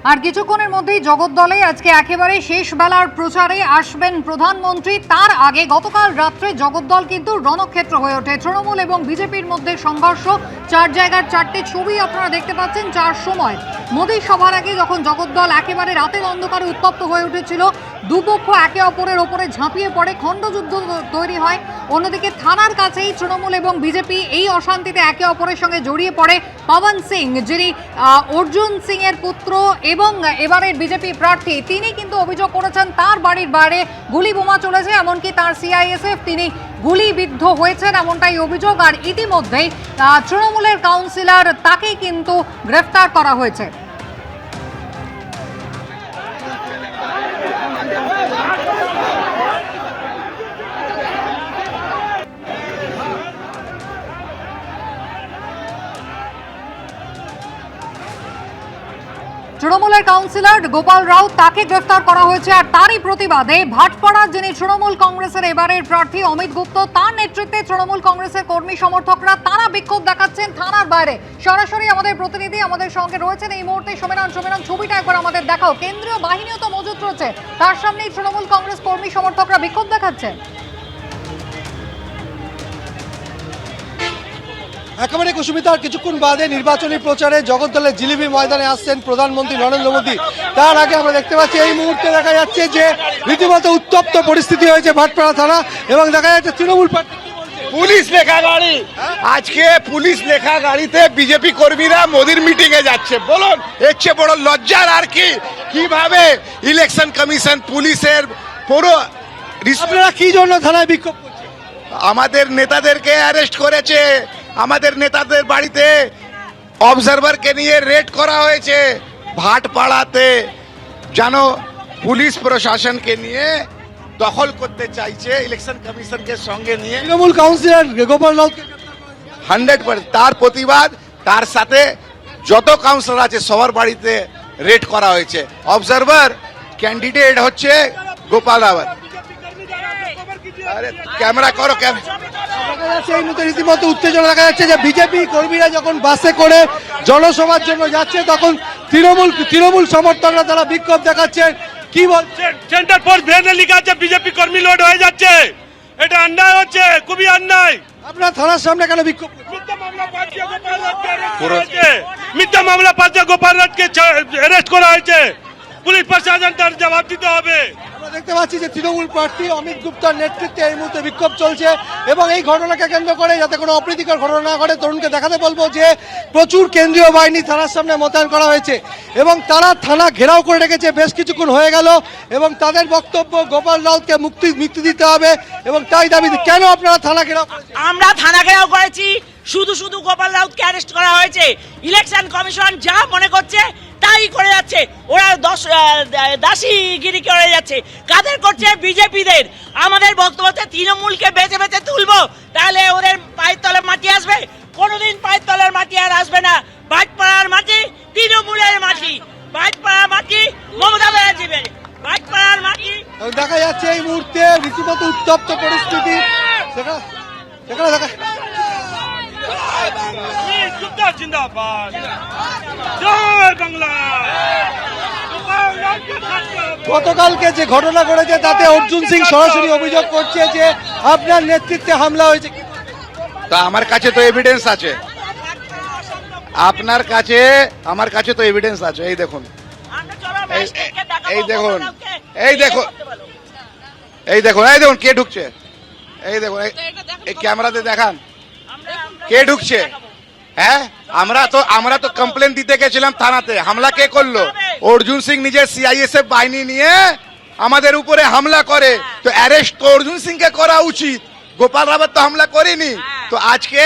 আর কিছুক্ষণের মধ্যেই জগদ্দলে আজকে একেবারে শেষ বেলার প্রচারে আসবেন প্রধানমন্ত্রী। তার আগে গতকাল রাত্রে জগদ্দল কিন্তু রণক্ষেত্র হয়ে ওঠে। তৃণমূল এবং বিজেপির মধ্যে সংঘর্ষ, 4 জায়গার 4টে ছবি আপনারা দেখতে পাচ্ছেন। 4 সময় মোদী সভার আগে যখন জগদ্দল একেবারে রাতের অন্ধকারে উত্তপ্ত হয়ে উঠেছিল, দুপক্ষ একে অপরের ওপরে ঝাঁপিয়ে পড়ে, খণ্ডযুদ্ধ তৈরি হয়। অন্যদিকে থানার কাছেই তৃণমূল এবং বিজেপি এই অশান্তিতে একে অপরের সঙ্গে জড়িয়ে পড়ে। পবন সিং, যিনি অর্জুন সিং এর পুত্র এবং এবারের বিজেপি প্রার্থী, তিনি কিন্তু অভিযোগ করেছেন তার বাড়ির বাইরে গুলি বোমা চলেছে, এমনকি তার সিআইএসএফ তিনি গুলিবিদ্ধ হয়েছেন, এমনটাই অভিযোগ। আর ইতিমধ্যেই তৃণমূলের কাউন্সিলর তাকে কিন্তু গ্রেফতার করা হয়েছে। তৃণমূলের কাউন্সিলর গোপাল রাউত, তাকে গ্রেফতার করা হয়েছে। আর তারই প্রতিবাদে ভাটপাড়া, যিনি তৃণমূল কংগ্রেসের এবারের প্রার্থী অমিত গুপ্ত, তার নেতৃত্বে তৃণমূল কংগ্রেসের কর্মী সমর্থকরা তারা বিক্ষোভ দেখাচ্ছেন থানার বাইরে। সরাসরি আমাদের প্রতিনিধি আমাদের সঙ্গে রয়েছেন এই মুহূর্তে সমীরণ। ছবিটা একবার আমাদের দেখাও। কেন্দ্রীয় বাহিনীও তো মজুত রয়েছে, তার সামনেই তৃণমূল কংগ্রেস কর্মী সমর্থকরা বিক্ষোভ দেখাচ্ছেন। একেবারে কুসুমিতার কিছুক্ষণ বাদে নির্বাচনী প্রচারে জগদ্দলের জিলিপি ময়দানে আসছেন প্রধানমন্ত্রী নরেন্দ্র মোদী। তার আগে আমরা দেখতে পাচ্ছি এই মুহূর্তে দেখা যাচ্ছে যে রীতিমতো উত্তপ্ত পরিস্থিতি হয়েছে ভাটপাড়া থানা, এবং দেখা যাচ্ছে তৃণমূল পুলিশ লেখা গাড়ি, আজকে পুলিশ লেখা গাড়িতে বিজেপি কর্মীরা মোদির মিটিং এ যাচ্ছে। বলুন এর চেয়ে বড় লজ্জার আর কি? কিভাবে ইলেকশন কমিশন পুলিশের পুরো আপনারা কি জন্য থানায় বিক্ষোভ করছেন? আমাদের নেতাদেরকে অ্যারেস্ট করেছে, আমাদের নেতাদের বাড়িতে অবজারভারকে নিয়ে রেড করা হয়েছে। ভাটপাড়াতে জানো পুলিশ প্রশাসনকে নিয়ে দখল করতে চাইছে, ইলেকশন কমিশনকে সঙ্গে নিয়ে। তৃণমূল কাউন্সিলর গোপাল রাউতকে 100% তার প্রতিবাদ, তার সাথে যত কাউন্সিলর আছে সবার বাড়িতে রেড করা হয়েছে। অবজারভার ক্যান্ডিডেট হচ্ছে গোপাল রাওয়াত। আরে ক্যামেরা করো, এই মুহূর্তে রীতিমতো উত্তেজনা দেখা যাচ্ছে যে বিজেপি কর্মীরা যখন বাসে করে জনসভার জন্য যাচ্ছে, তখন তৃণমূল সমর্থকরা তারা বিক্ষোভ দেখাচ্ছেন। কি বলছেন? সেন্টার ফোর্স ভ্যানে লেখা আছে বিজেপি কর্মী লোড হয়ে যাচ্ছে, এটা অন্যায় হচ্ছে, খুবই অন্যায়। আপনার থানার সামনে কেন বিক্ষোভ? মিথ্যা মামলা পাচ্ছে, গোপাল রাজকে অ্যারেস্ট করা হয়েছে, পুলিশ প্রশাসন তার জবাব দিতে হবে। আমরা দেখতে পাচ্ছি যে তৃণমূল প্রার্থী অমিত গুপ্তার নেতৃত্বে এই মুহূর্তে বিক্ষোভ চলছে, এবং এই ঘটনাকে কেন্দ্র করে যাতে কোনো অপ্রীতিকর ঘটনা না ঘটে, তরুণকে দেখাতে বলবো যে প্রচুর কেন্দ্রীয় বাহিনী থানার সামনে মোতায়েন করা হয়েছে, এবং তারা থানা ঘেরাও করে রেখেছে বেশ কিছুক্ষণ হয়ে গেল, এবং তাদের বক্তব্য গোপাল রাউতকে মুক্তি দিতে হবে, এবং তাই দাবি। কেন আপনারা থানা ঘেরাও করেছেন? আমরা থানা ঘেরাও করেছি, শুধু গোপাল রাউতকে অ্যারেস্ট করা হয়েছে। ইলেকশন কমিশন যা মনে করছে তাই করে যাচ্ছে, ওরা দাসীগিরি করে যাচ্ছে। কাদের করছে? বিজেপিদের। আমাদের বক্তব্য হচ্ছে তৃণমূলকে বেছে বেছে তুলবো, তাহলে ওদের পায়ের তলে মাটি আসবে। কোনোদিন পায়ের তলের মাটি আর আসবে না। ভাটপাড়ার মাটি তৃণমূলের মাটি, ভাটপাড়ার মাটি মমতা ব্যানার্জির, ভাটপাড়ার মাটি। দেখা যাচ্ছে এই মুহূর্তে রীতিমতো উত্তপ্ত পরিস্থিতি। সেখানে দেখা জিন্দাবাদ, জয় বাংলা। গতকালকে যে ঘটনা ঘটেছে তাতে অর্জুন সিং সরাসরি অভিযোগ করছে যে আপনার নেতৃত্বে হামলা হয়েছে। তা আমার কাছে তো এভিডেন্স আছে, আপনার কাছে আমার কাছে তো এভিডেন্স আছে। এই দেখুন, এই দেখুন, এই দেখুন, এই দেখুন, এই দেখুন কে ঢুকছে, এই দেখুন, এই ক্যামেরাতে দেখান কে ঢুকছে। হ্যাঁ, আমরা তো কমপ্লেন দিতে গেছিলাম থানাতে। হামলা কে করলো? অর্জুন সিং নিজের সিআইএসএফ বাহিনী নিয়ে আমাদের উপরে হামলা করে। তো অ্যারেস্ট তো অর্জুন সিং কে করা উচিত, গোপাল রাওয়াত তো হামলা করেনি। তো আজকে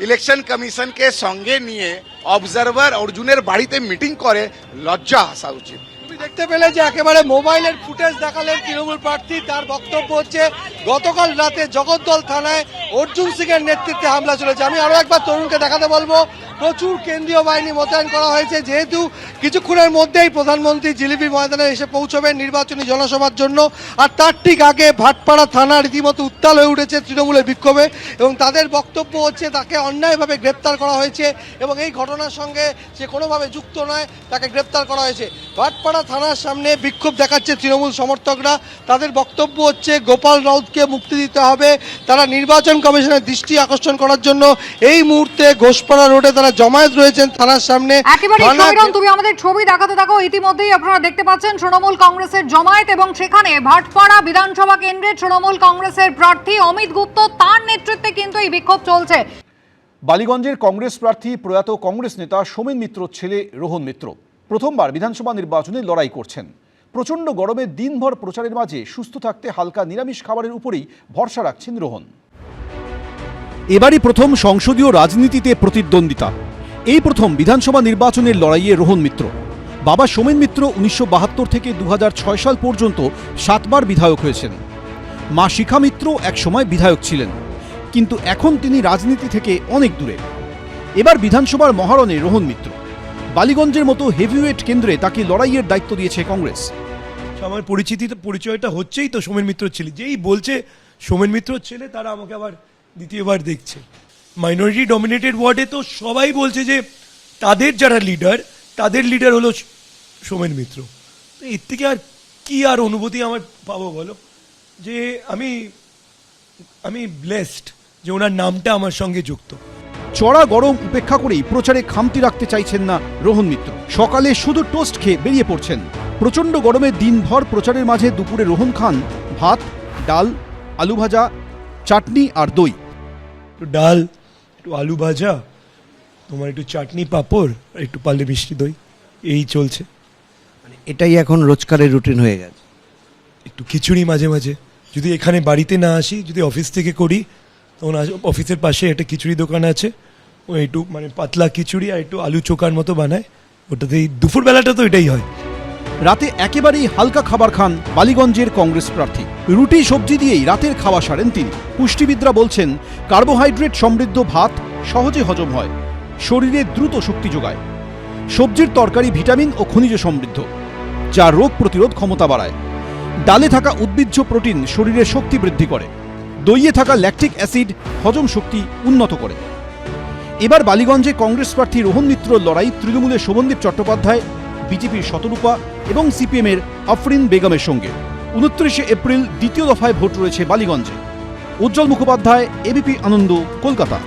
ইলেকশন কমিশনকে সঙ্গে নিয়ে অবজারভার অর্জুনের বাড়িতে মিটিং করে, লজ্জা আসা উচিত। দেখতে পেলে যে একেবারে মোবাইলের ফুটেজ দেখালেন তৃণমূল প্রার্থী। তার বক্তব্য হচ্ছে গতকাল রাতে জগদ্দল থানায় অর্জুন সিং এর নেতৃত্বে হামলা চলেছে। আমি আরো একবার তরুণকে দেখাতে বলবো প্রচুর কেন্দ্রীয় বাহিনী মোতায়েন করা হয়েছে, যেহেতু কিছুক্ষণের মধ্যেই প্রধানমন্ত্রী জিলিপি ময়দানে এসে পৌঁছবেন নির্বাচনী জনসভার জন্য। আর তার ঠিক আগে ভাটপাড়া থানা রীতিমতো উত্তাল হয়ে উঠেছে তৃণমূলের বিক্ষোভে, এবং তাদের বক্তব্য হচ্ছে তাকে অন্যায়ভাবে গ্রেপ্তার করা হয়েছে এবং এই ঘটনার সঙ্গে সে কোনোভাবে যুক্ত নয়, তাকে গ্রেপ্তার করা হয়েছে। ভাটপাড়া থানার সামনে বিক্ষোভ দেখাচ্ছে তৃণমূল সমর্থকরা। তাদের বক্তব্য হচ্ছে গোপাল রাউতকে মুক্তি দিতে হবে। তারা নির্বাচন কমিশনের দৃষ্টি আকর্ষণ করার জন্য এই মুহূর্তে ঘোষপাড়া রোডে তারা জমায়েত রয়েছেন থানার সামনে। একেবারে সমীরণ, তুমি আমাদের ছবি দেখাতে থাকো। ইতিমধ্যেই আপনারা দেখতে পাচ্ছেন তৃণমূল কংগ্রেসের জমায়েত, এবং সেখানে ভাটপাড়া বিধানসভা কেন্দ্রে তৃণমূল কংগ্রেসের প্রার্থী অমিত গুপ্ত, তার নেতৃত্বে কিন্তু এই বিক্ষোভ চলছে। বালিগঞ্জের কংগ্রেস প্রার্থী প্রয়াত কংগ্রেস নেতা সোমেন মিত্রর ছেলে রোহন মিত্র প্রথমবার বিধানসভা নির্বাচনে লড়াই করছেন। প্রচণ্ড গরমে দিনভর প্রচারের মাঝে সুস্থ থাকতে হালকা নিরামিষ খাবারের উপরেই ভরসা রাখছেন রোহন। এবারই প্রথম সংসদীয় রাজনীতিতে প্রতিদ্বন্দ্বিতা। এই প্রথম বিধানসভা নির্বাচনের লড়াইয়ে রোহন মিত্র। বাবা সোমেন মিত্র 1972 থেকে 2006 সাল পর্যন্ত 7 বার বিধায়ক হয়েছেন। মা শিখা মিত্র একসময় বিধায়ক ছিলেন, কিন্তু এখন তিনি রাজনীতি থেকে অনেক দূরে। এবার বিধানসভার মহারণে রোহন মিত্র। বালিগঞ্জের মতো হেভিওয়েট কেন্দ্রে তাকে লড়াইয়ের দায়িত্ব দিয়েছে কংগ্রেস। আমার পরিচয়টা হচ্ছেই তো সোমেন মিত্র ছেলে, যেই বলছে সোমেন মিত্র ছেলে তারা আমাকে আবার দ্বিতীয়বার দেখছে। মাইনরিটি ডমিনেটেড ওয়ার্ডে তো সবাই বলছে যে তাদের যারা তাদের লিডার হলো সোমেন মিত্র। তো এর থেকে আর কি আর অনুভূতি আমার পাবো বলো, যে আমি ব্লেসড যে ওনার নামটা আমার সঙ্গে যুক্ত। চড়া গরম উপেক্ষা করেই প্রচারে খামতি রাখতে চাইছেন না রোহন মিত্র। সকালে শুধু টোস্ট খেয়ে বেরিয়ে পড়ছেন। প্রচণ্ড গরমে দিনভর প্রচারের মাঝে দুপুরে রোহন খান ভাত, ডাল, আলু ভাজা, চাটনি আর দই। একটু ডাল, একটু আলু ভাজা, তোমার একটু চাটনি পাঁপড়, একটু পারলে মিষ্টি দই, এই চলছে। এটাই এখন রোজকারের রুটিন হয়ে গেছে। একটু খিচুড়ি মাঝে মাঝে, যদি এখানে বাড়িতে না আসি, যদি অফিস থেকে করি, তখন অফিসের পাশে একটা খিচুড়ি দোকান আছে, ও একটু মানে পাতলা খিচুড়ি আর একটু আলু চোখার মতো বানায়, ওটাতেই দুপুরবেলাটা তো এটাই হয়। রাতে একেবারেই হালকা খাবার খান বালিগঞ্জের কংগ্রেস প্রার্থী। রুটি সবজি দিয়েই রাতের খাওয়া সারেন তিনি। পুষ্টিবিদরা বলছেন কার্বোহাইড্রেট সমৃদ্ধ ভাত সহজে হজম হয়, শরীরে দ্রুত শক্তি যোগায়। সবজির তরকারি ভিটামিন ও খনিজ সমৃদ্ধ, যা রোগ প্রতিরোধ ক্ষমতা বাড়ায়। ডালে থাকা উদ্ভিজ্জ প্রোটিন শরীরের শক্তি বৃদ্ধি করে। দইয়ে থাকা ল্যাকটিক অ্যাসিড হজম শক্তি উন্নত করে। এবার বালিগঞ্জে কংগ্রেস প্রার্থী রোহন মিত্রর লড়াই তৃণমূলের শোভনদীপ চট্টোপাধ্যায়, বিজেপির শতরূপা এবং সিপিএমের আফরিন বেগমের সঙ্গে। 29 এপ্রিল দ্বিতীয় দফায় ভোট রয়েছে বালিগঞ্জে। উজ্জ্বল মুখোপাধ্যায়, এবিপি আনন্দ, কলকাতা।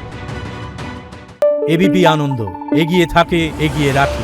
এবিপি আনন্দ, এগিয়ে থাকে, এগিয়ে রাখে।